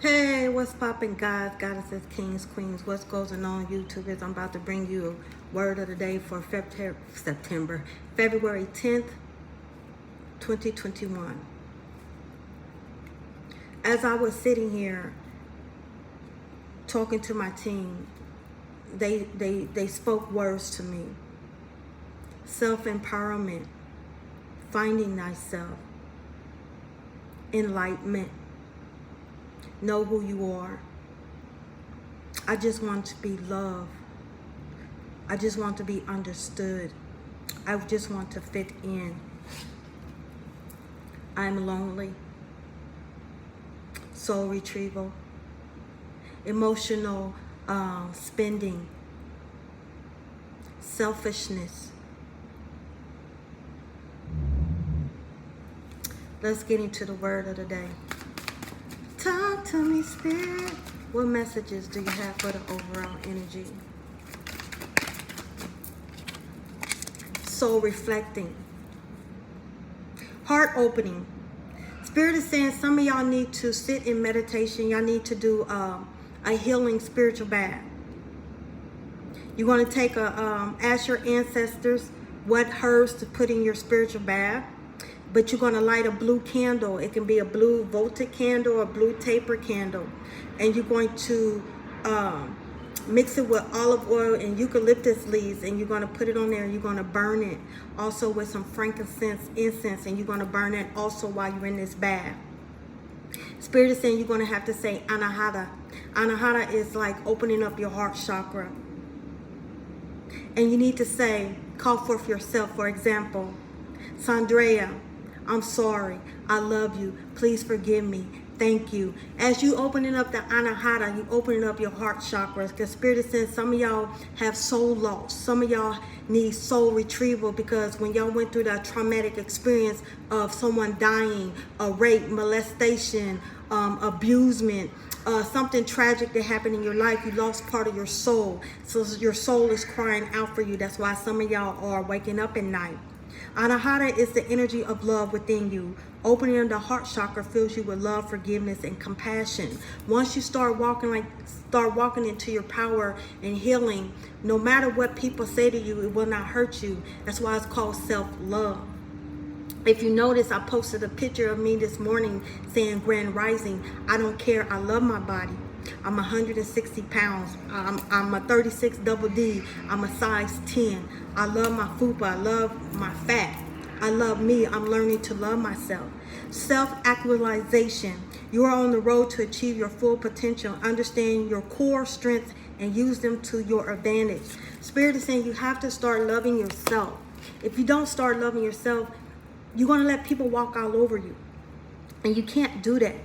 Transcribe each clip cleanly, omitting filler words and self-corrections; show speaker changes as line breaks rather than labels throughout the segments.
Hey, what's poppin', guys, goddesses, kings, queens? What's going on YouTube is I'm about to bring you a word of the day for February 10th, 2021. As I was sitting here talking to my team, they spoke words to me. Self-empowerment, finding thyself, enlightenment, know who you are. I just want to be loved. I just want to be understood. I just want to fit in. I'm lonely. Soul retrieval. Emotional spending. Selfishness. Let's get into the word of the day. Talk to me, Spirit. What messages do you have for the overall energy? Soul reflecting. Heart opening. Spirit is saying some of y'all need to sit in meditation. Y'all need to do a healing spiritual bath. You're going to take ask your ancestors what herbs to put in your spiritual bath. But you're going to light a blue candle. It can be a blue voltic candle or a blue taper candle. And you're going to mix it with olive oil and eucalyptus leaves. And you're going to put it on there and you're going to burn it. Also with some frankincense incense. And you're going to burn it also while you're in this bath. Spirit is saying you're going to have to say Anahata. Anahata is like opening up your heart chakra. And you need to say, call forth yourself. For example, Sandrea, I'm sorry. I love you. Please forgive me. Thank you. As you opening up the Anahata, you opening up your heart chakras. Because Spirit is saying some of y'all have soul loss. Some of y'all need soul retrieval because when y'all went through that traumatic experience of someone dying, a rape, molestation, abusement, something tragic that happened in your life, you lost part of your soul. So your soul is crying out for you. That's why some of y'all are waking up at night. Anahata is the energy of love within you. Opening the heart chakra fills you with love, forgiveness, and compassion. Once you start walking into your power and healing, no matter what people say to you, it will not hurt you. That's why it's called self-love. If you notice, I posted a picture of me this morning saying Grand Rising. I don't care. I love my body. I'm 160 pounds. I'm a 36 double D. I'm a size 10. I love my fupa. I love my fat. I love me. I'm learning to love myself. Self-actualization. You are on the road to achieve your full potential. Understand your core strengths and use them to your advantage. Spirit is saying you have to start loving yourself. If you don't start loving yourself, you're going to let people walk all over you. And you can't do that.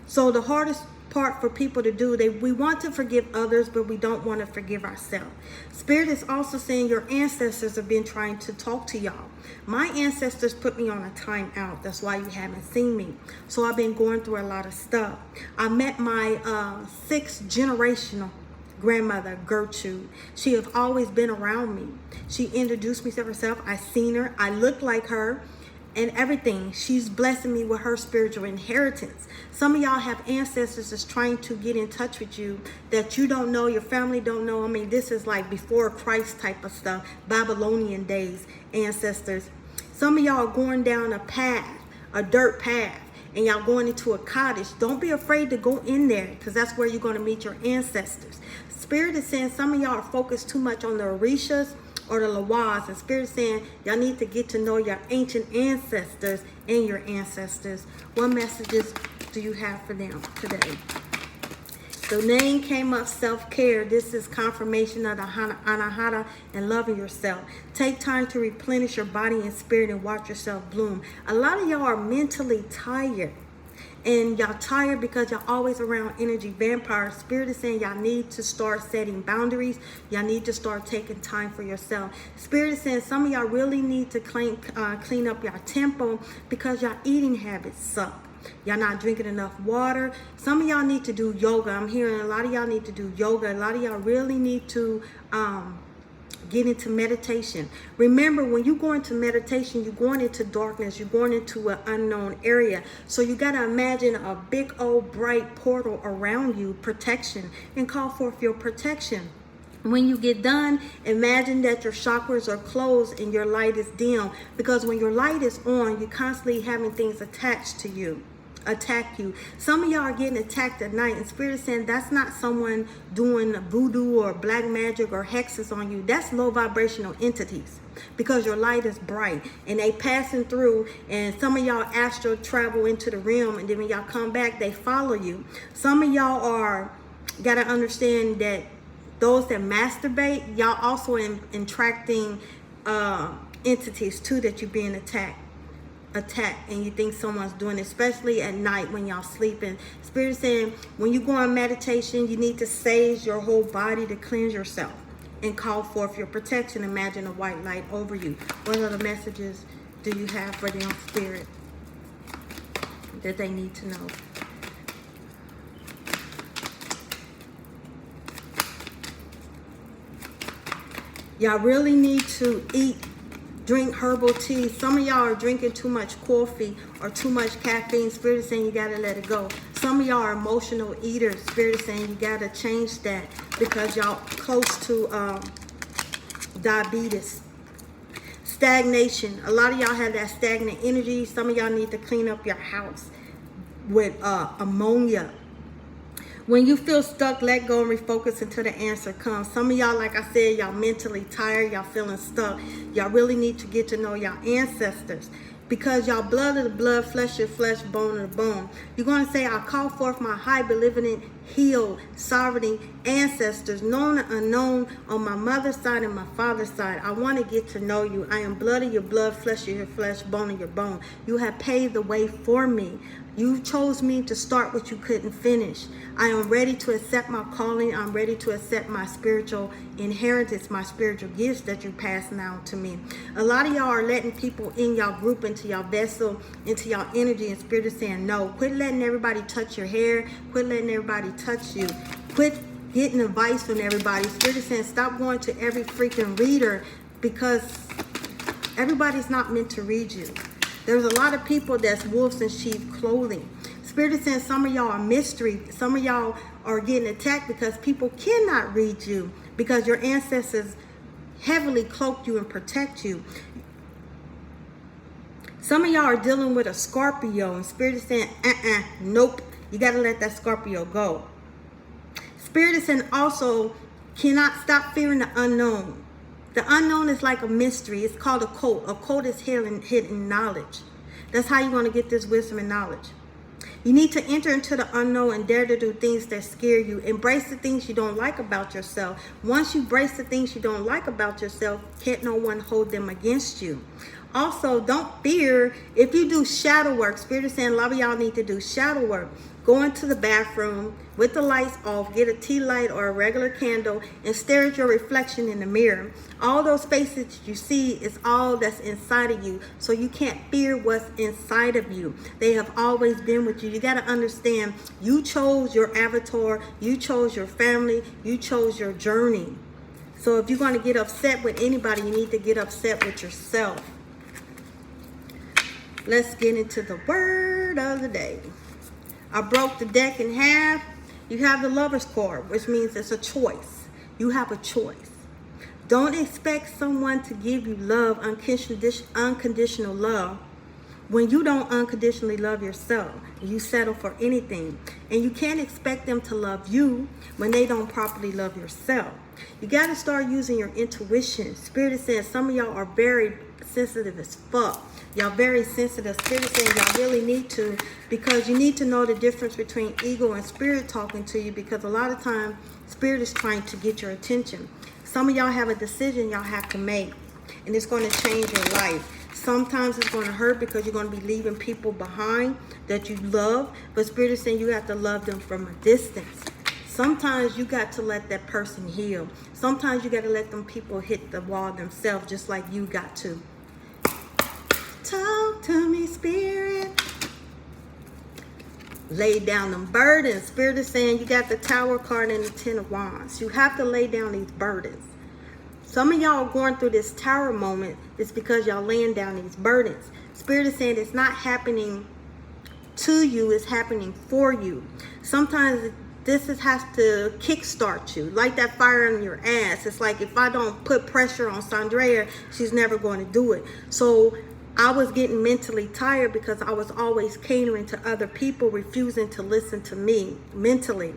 So the hardest part for people to do, we want to forgive others, but we don't want to forgive ourselves. Spirit is also saying your ancestors have been trying to talk to y'all. My ancestors put me on a time out. That's why you haven't seen me. So I've been going through a lot of stuff. I met my sixth generational grandmother, Gertrude. She has always been around me. She introduced me to herself. I seen her. I look like her. And everything. She's blessing me with her spiritual inheritance. Some of y'all have ancestors that's trying to get in touch with you that you don't know, your family don't know. I mean, this is like before Christ type of stuff, Babylonian days, ancestors. Some of y'all are going down a path, a dirt path, and y'all going into a cottage. Don't be afraid to go in there because that's where you're going to meet your ancestors. Spirit is saying some of y'all are focused too much on the Orishas or the Lawaz, and Spirit saying y'all need to get to know your ancient ancestors and your ancestors. What messages do you have for them today? The name came up, self-care. This is confirmation of the Anahata and loving yourself. Take time to replenish your body and spirit and watch yourself bloom. A lot of y'all are mentally tired. And y'all tired because y'all always around energy vampires. Spirit is saying y'all need to start setting boundaries. Y'all need to start taking time for yourself. Spirit is saying some of y'all really need to clean up your temple because y'all eating habits suck. Y'all not drinking enough water. Some of y'all need to do yoga. I'm hearing a lot of y'all need to do yoga. A lot of y'all really need to get into meditation. Remember, when you go into meditation, you're going into darkness. You're going into an unknown area. So you got to imagine a big old bright portal around you, protection, and call forth your protection. When you get done, imagine that your chakras are closed and your light is dim. Because when your light is on, you're constantly having things attached to you, attack you. Some of y'all are getting attacked at night, and Spirit is saying that's not someone doing voodoo or black magic or hexes on you. That's low vibrational entities, because your light is bright and they passing through, and some of y'all astral travel into the realm, and then when y'all come back, they follow you. Some of y'all gotta understand that those that masturbate, y'all also attracting entities too, that you're being attacked, and you think someone's doing it, especially at night when y'all sleeping. Spirit is saying when you go on meditation, you need to sage your whole body to cleanse yourself and call forth your protection. Imagine a white light over you. What other messages do you have for them, Spirit, that they need to know? Y'all really need to drink herbal tea. Some of y'all are drinking too much coffee or too much caffeine. Spirit is saying you got to let it go. Some of y'all are emotional eaters. Spirit is saying you got to change that, because y'all close to diabetes. Stagnation. A lot of y'all have that stagnant energy. Some of y'all need to clean up your house with ammonia. When you feel stuck, let go and refocus until the answer comes. Some of y'all, like I said, y'all mentally tired, y'all feeling stuck. Y'all really need to get to know y'all ancestors, because y'all blood of the blood, flesh of flesh, bone of the bone. You're going to say, I call forth my high, benevolent, healed, sovereign ancestors, known and unknown, on my mother's side and my father's side. I want to get to know you. I am blood of your blood, flesh of your flesh, bone of your bone. You have paved the way for me. You chose me to start what you couldn't finish. I am ready to accept my calling. I'm ready to accept my spiritual inheritance, my spiritual gifts that you pass now to me. A lot of y'all are letting people in y'all group, into y'all vessel, into y'all energy, and Spirit is saying no. Quit letting everybody touch your hair. Quit letting everybody touch you. Quit getting advice from everybody. Spirit is saying stop going to every freaking reader, because everybody's not meant to read you. There's a lot of people that's wolves in sheep clothing. Spirit is saying some of y'all are mystery. Some of y'all are getting attacked because people cannot read you, because your ancestors heavily cloak you and protect you. Some of y'all are dealing with a Scorpio, and Spirit is saying, nope, you got to let that Scorpio go. Spirit is saying also, cannot stop fearing the unknown. The unknown is like a mystery. It's called a cult. A cult is hidden knowledge. That's how you're going to get this wisdom and knowledge. You need to enter into the unknown and dare to do things that scare you. Embrace the things you don't like about yourself. Once you embrace the things you don't like about yourself, can't no one hold them against you. Also, don't fear if you do shadow work. Spirit is saying a lot of y'all need to do shadow work. Go into the bathroom with the lights off, get a tea light or a regular candle, and stare at your reflection in the mirror. All those faces you see is all that's inside of you, so you can't fear what's inside of you. They have always been with you. You got to understand, you chose your avatar, you chose your family, you chose your journey. So if you're going to get upset with anybody, you need to get upset with yourself. Let's get into the word of the day. I broke the deck in half. You have the Lover's card, which means it's a choice. You have a choice. Don't expect someone to give you love, unconditional love, when you don't unconditionally love yourself. You settle for anything. And you can't expect them to love you when they don't properly love yourself. You got to start using your intuition. Spirit is saying some of y'all are very sensitive as fuck. Y'all very sensitive. Spirit is saying y'all really need to, because you need to know the difference between ego and spirit talking to you, because a lot of time spirit is trying to get your attention. Some of y'all have a decision y'all have to make, and it's going to change your life. Sometimes it's going to hurt because you're going to be leaving people behind that you love, but Spirit is saying you have to love them from a distance. Sometimes you got to let that person heal. Sometimes you got to let them people hit the wall themselves, just like you got to. Talk to me, Spirit. Lay down them burdens. Spirit is saying you got the Tower card and the Ten of Wands. You have to lay down these burdens. Some of y'all are going through this tower moment. It's because y'all laying down these burdens. Spirit is saying it's not happening to you, it's happening for you. Sometimes has to kickstart you, like that fire in your ass. It's like, if I don't put pressure on Sandrea, she's never going to do it. So I was getting mentally tired because I was always catering to other people, refusing to listen to me mentally.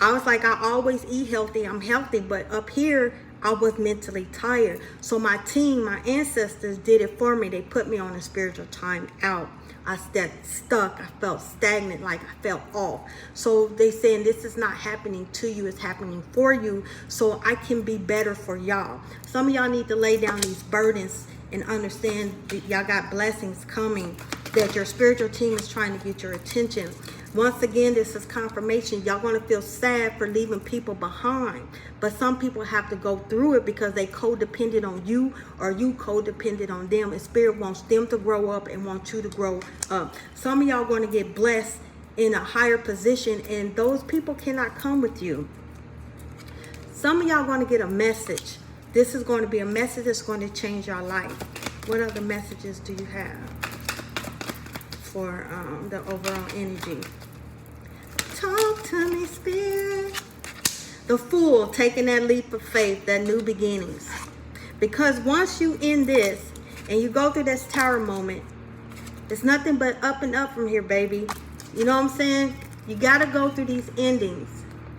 I was like, I always eat healthy, I'm healthy, but up here I was mentally tired. So my team, my ancestors did it for me. They put me on a spiritual time out. I got stuck. I felt stagnant, like I felt off. So they saying this is not happening to you, it's happening for you, so I can be better for y'all. Some of y'all need to lay down these burdens and understand that y'all got blessings coming, that your spiritual team is trying to get your attention. Once again, this is confirmation. Y'all going to feel sad for leaving people behind. But some people have to go through it because they codependent on you, or you codependent on them. And Spirit wants them to grow up and wants you to grow up. Some of y'all going to get blessed in a higher position, and those people cannot come with you. Some of y'all going to get a message. This is going to be a message that's going to change your life. What other messages do you have for the overall energy? Talk to me, Spirit. The Fool, taking that leap of faith, that new beginnings. Because once you end this and you go through this tower moment, it's nothing but up and up from here, baby. You know what I'm saying? You got to go through these endings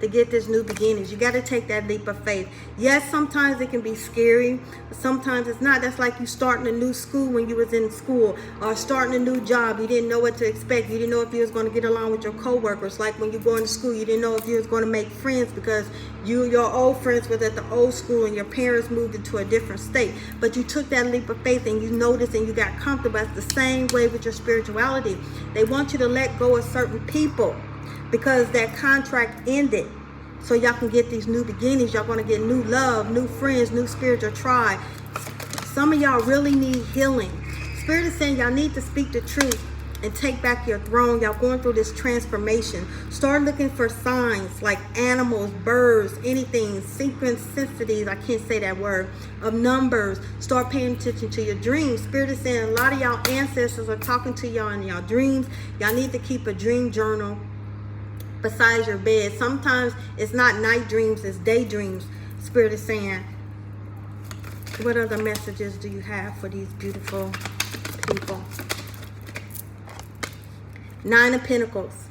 to get this new beginnings. You got to take that leap of faith. Yes, sometimes it can be scary, but sometimes it's not. That's like you starting a new school when you was in school, or starting a new job. You didn't know what to expect. You didn't know if you was going to get along with your coworkers. Like when you go into school, you didn't know if you was going to make friends because your old friends was at the old school and your parents moved into a different state. But you took that leap of faith and you noticed and you got comfortable. It's the same way with your spirituality. They want you to let go of certain people, because that contract ended. So y'all can get these new beginnings. Y'all going to get new love, new friends, new spiritual tribe. Some of y'all really need healing. Spirit is saying y'all need to speak the truth and take back your throne. Y'all going through this transformation. Start looking for signs like animals, birds, anything, synchronicities, I can't say that word, of numbers. Start paying attention to your dreams. Spirit is saying a lot of y'all ancestors are talking to y'all in y'all dreams. Y'all need to keep a dream journal besides your bed. Sometimes it's not night dreams, it's daydreams. Spirit is saying. What other messages do you have for these beautiful people? Nine of Pentacles.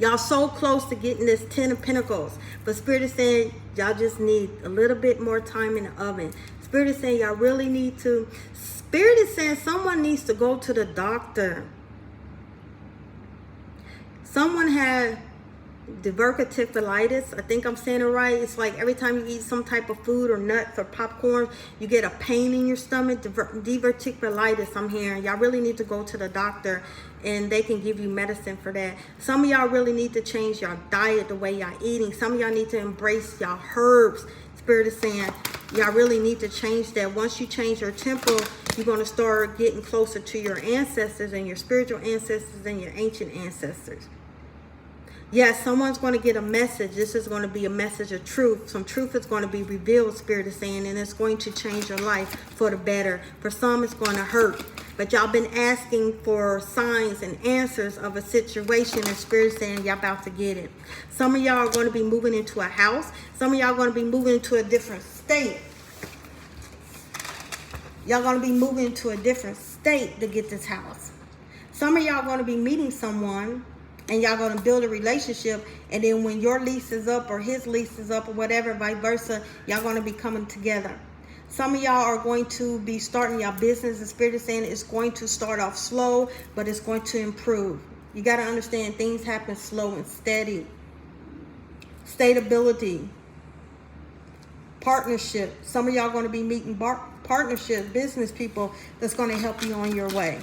Y'all so close to getting this 10 of Pentacles, but Spirit is saying y'all just need a little bit more time in the oven. Spirit is saying y'all really need to. Spirit is saying someone needs to go to the doctor. Someone had diverticulitis. I think I'm saying it right. It's like every time you eat some type of food or nuts or popcorn, you get a pain in your stomach. Diverticulitis, I'm hearing. Y'all really need to go to the doctor and they can give you medicine for that. Some of y'all really need to change your diet, the way y'all eating. Some of y'all need to embrace y'all herbs. Spirit is saying y'all really need to change that. Once you change your temple, you're going to start getting closer to your ancestors and your spiritual ancestors and your ancient ancestors. Yes, someone's going to get a message. This is going to be a message of truth. Some truth is going to be revealed, Spirit is saying, and it's going to change your life for the better. For some, it's going to hurt. But y'all been asking for signs and answers of a situation, and Spirit is saying y'all about to get it. Some of y'all are going to be moving into a house. Some of y'all are going to be moving into a different state. Y'all going to be moving into a different state to get this house. Some of y'all are going to be meeting someone, and y'all going to build a relationship, and then when your lease is up or his lease is up or whatever, vice versa, y'all going to be coming together. Some of y'all are going to be starting your business. The Spirit is saying it's going to start off slow, but it's going to improve. You got to understand things happen slow and steady. Stability. Partnership. Some of y'all are going to be meeting partnership, business people that's going to help you on your way.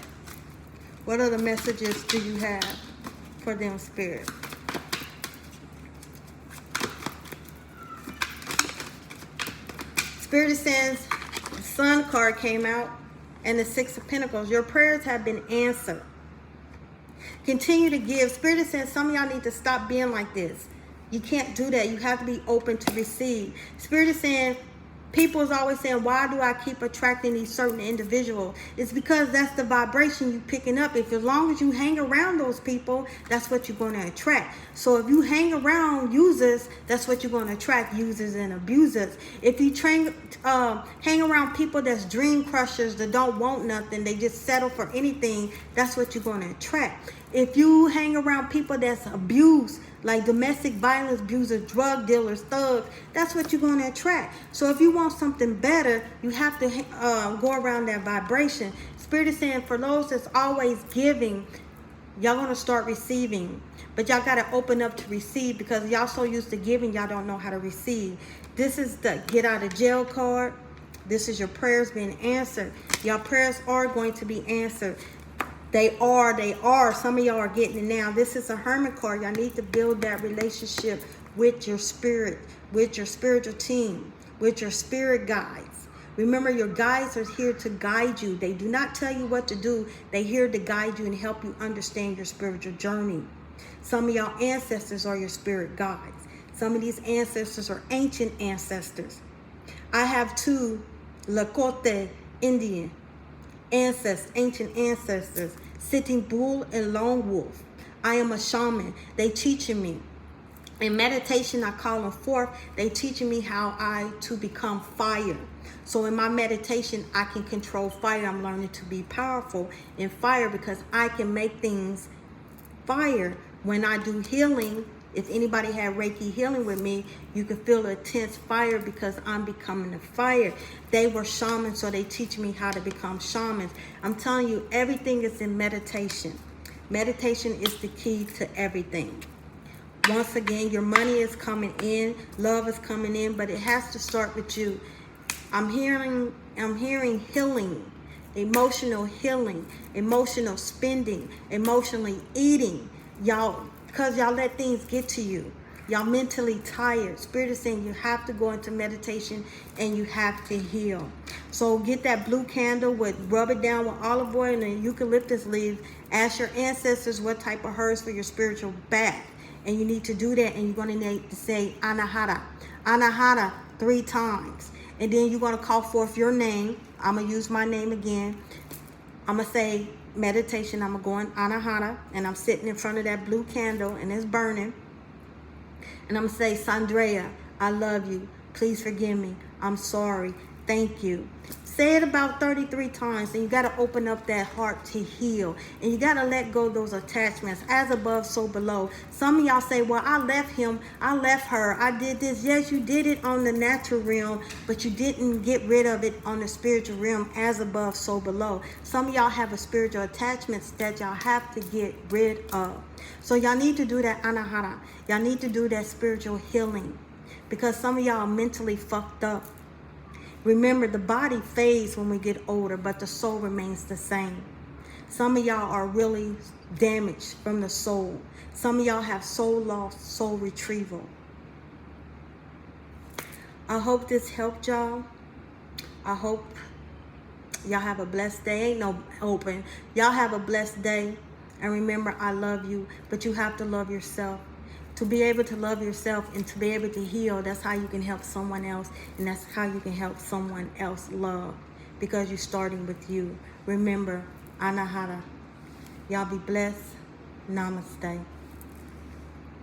What other messages do you have for them, Spirit? Spirit says the Sun card came out and the Six of Pentacles. Your prayers have been answered. Continue to give. Spirit says some of y'all need to stop being like this. You can't do that. You have to be open to receive. Spirit is saying People is always saying, why do I keep attracting these certain individuals? It's because that's the vibration you picking up. If as long as you hang around those people, that's what you're going to attract. So if you hang around users, that's what you're going to attract, users and abusers. If you hang around people that's dream crushers, that don't want nothing, they just settle for anything, that's what you're going to attract. If you hang around people that's abused, like domestic violence abusers, drug dealers, thugs, that's what you're going to attract. So if you want something better, you have to go around that vibration. Spirit is saying for those that's always giving, y'all going to start receiving. But y'all got to open up to receive, because y'all so used to giving, y'all don't know how to receive. This is the get out of jail card. This is your prayers being answered. Y'all prayers are going to be answered. They are. Some of y'all are getting it now. This is a Hermit card. Y'all need to build that relationship with your spirit, with your spiritual team, with your spirit guides. Remember, your guides are here to guide you. They do not tell you what to do. They're here to guide you and help you understand your spiritual journey. Some of y'all ancestors are your spirit guides. Some of these ancestors are ancient ancestors. I have 2 Lakota Indian ancestors, ancient ancestors, Sitting Bull and Lone Wolf. I am a shaman. They teaching me. In meditation, I call them forth. They teaching me how to become fire. So in my meditation, I can control fire. I'm learning to be powerful in fire, because I can make things fire. When I do healing, if anybody had Reiki healing with me, you can feel a intense fire, because I'm becoming a fire. They were shamans, so they teach me how to become shamans. I'm telling you, everything is in meditation. Meditation is the key to everything. Once again, your money is coming in, love is coming in, but it has to start with you. I'm hearing healing, emotional healing, emotional spending, emotionally eating. Y'all, because y'all let things get to you. Y'all mentally tired. Spirit is saying you have to go into meditation and you have to heal. So get that blue candle, rub it down with olive oil and a eucalyptus leaf. Ask your ancestors what type of herbs for your spiritual bath. And you need to do that, and you're going to need to say Anahata. Anahata 3 times. And then you're going to call forth your name. I'm going to use my name again. I'm going to say meditation. I'm going to go in Anahata, and I'm sitting in front of that blue candle, and it's burning. And I'm going to say, Sandrea, I love you. Please forgive me. I'm sorry. Thank you. Say it about 33 times, and you got to open up that heart to heal. And you got to let go of those attachments. As above, so below. Some of y'all say, well, I left him. I left her. I did this. Yes, you did it on the natural realm, but you didn't get rid of it on the spiritual realm. As above, so below. Some of y'all have a spiritual attachments that y'all have to get rid of. So y'all need to do that Anahata. Y'all need to do that spiritual healing, because some of y'all are mentally fucked up. Remember, the body fades when we get older, but the soul remains the same. Some of y'all are really damaged from the soul. Some of y'all have soul loss, soul retrieval. I hope this helped y'all. I hope y'all have a blessed day. Ain't no hoping. Y'all have a blessed day. And remember, I love you, but you have to love yourself. To be able to love yourself and to be able to heal, that's how you can help someone else. And that's how you can help someone else love, because you're starting with you. Remember, Anahata. Y'all be blessed. Namaste.